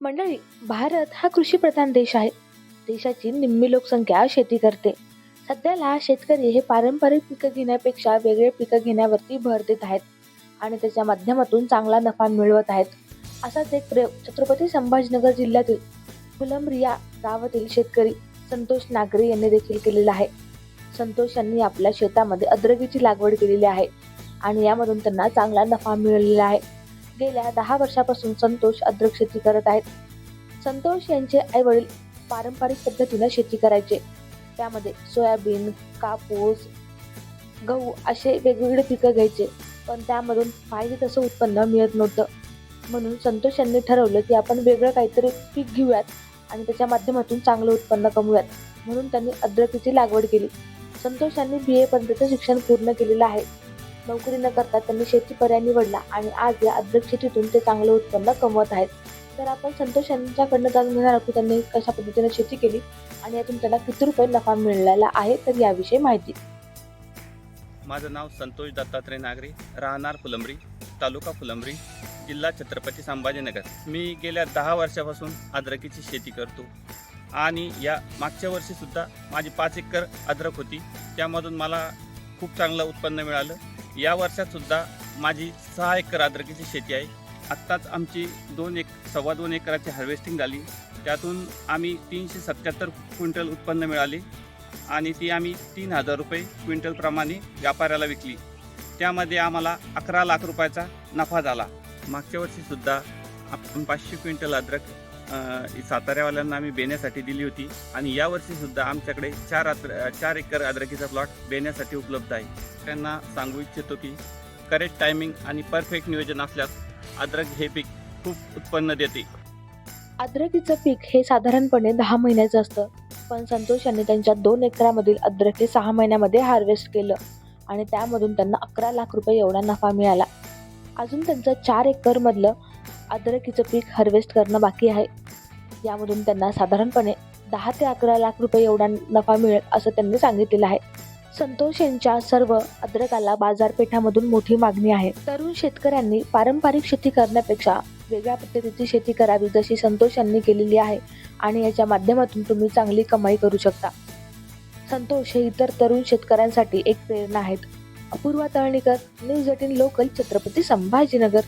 मंडळी, भारत हा कृषीप्रधान देश आहे. देशाची निम्मी लोकसंख्या शेती करते. सध्याला शेतकरी हे पारंपरिक पिकं घेण्यापेक्षा वेगळे पिकं घेण्यावरती भर देत आहेत आणि त्याच्या माध्यमातून चांगला नफा मिळवत आहेत. असाच एक प्रयोग छत्रपती संभाजीनगर जिल्ह्यातील फुलंब्री या गावातील शेतकरी संतोष नागरे यांनी देखील केलेला आहे. संतोष यांनी आपल्या शेतामध्ये अद्रकीची लागवड केलेली आहे आणि यामधून त्यांना चांगला नफा मिळालेला आहे. गेल्या 10 वर्षापासून संतोष अद्रक शेती करत आहेत. संतोष यांचे आई वडील पारंपरिक पद्धतीने शेती करायचे. त्यामध्ये सोयाबीन, कापूस, गहू असे वेगवेगळे पिकं घ्यायचे, पण त्यामधून पाहिजे तसं उत्पन्न मिळत नव्हतं. म्हणून संतोष यांनी ठरवलं की आपण वेगळं काहीतरी पीक घेऊयात आणि त्याच्या माध्यमातून चांगलं उत्पन्न कमवूयात. म्हणून त्यांनी अद्रकीची लागवड केली. संतोष यांनी BA पर्यंतचं शिक्षण पूर्ण केलेलं आहे. नोकरी न करता त्यांनी शेती पर्याय निवडला आणि आज या अद्रक शेतीतून ते चांगलं उत्पन्न कमवत आहेत. तर आपण संतोष यांच्याकडनं जाणून घेणार आहोत की त्यांनी कशा पद्धतीने शेती केली आणि यातून त्यांना किती रुपये नफा मिळालेला आहे. तर याविषयी माहिती. माझं नाव संतोष दत्तात्रय नागरे, राहणार फुलंब्री, तालुका फुलंब्री, जिल्हा छत्रपती संभाजीनगर. मी गेल्या 10 वर्षापासून अद्रकीची शेती करतो आणि या मागच्या वर्षीसुद्धा माझी 5 एकर अद्रक होती. त्यामधून मला खूप चांगलं उत्पन्न मिळालं. या वर्षातसुद्धा माझी 6 एकर अद्रकीची शेती आहे. आत्ताच आमची 2.25 एकराची हार्वेस्टिंग झाली. त्यातून आम्ही 377 क्विंटल उत्पन्न मिळाले आणि ती आम्ही 3,000 रुपये क्विंटलप्रमाणे व्यापाऱ्याला विकली. त्यामध्ये आम्हाला 11 लाख रुपयाचा नफा झाला. मागच्या वर्षीसुद्धा आपण 500 क्विंटल अद्रक साताऱ्यावाल्यांना आम्ही बेण्यासाठी दिली होती आणि यावर्षीसुद्धा आमच्याकडे 4 एकर अद्रकीचा प्लॉट बेण्यासाठी उपलब्ध आहे. त्यांना सांगू इच्छितो की करेक्ट टायमिंग आणि परफेक्ट नियोजन असल्यास अद्रक हे पीक खूप उत्पन्न देते. अद्रकीचं पीक हे साधारणपणे 10 महिन्याचं असतं, पण संतोष यांनी त्यांच्या 2 एकरामधील अद्रक हे 6 महिन्यामध्ये हार्वेस्ट केलं आणि त्यामधून त्यांना 11 लाख रुपये एवढा नफा मिळाला. अजून त्यांचं 4 एकरमधलं अद्रकीचं पीक हार्वेस्ट करणं बाकी आहे. यामधून त्यांना साधारणपणे 10 ते 11 लाख रुपये एवढा नफा मिळेल असं त्यांनी सांगितलेलं आहे. संतोष यांच्या सर्व अद्रकाला बाजारपेठामधून मोठी मागणी आहे. तरुण शेतकऱ्यांनी पारंपरिक शेती करण्यापेक्षा वेगळ्या पद्धतीची शेती करावी, जशी संतोष यांनी केलेली आहे आणि याच्या माध्यमातून तुम्ही चांगली कमाई करू शकता. संतोष हे इतर तरुण शेतकऱ्यांसाठी एक प्रेरणा आहेत. Apurva Talnikar, News 18 local, Chhatrapati Sambhajinagar.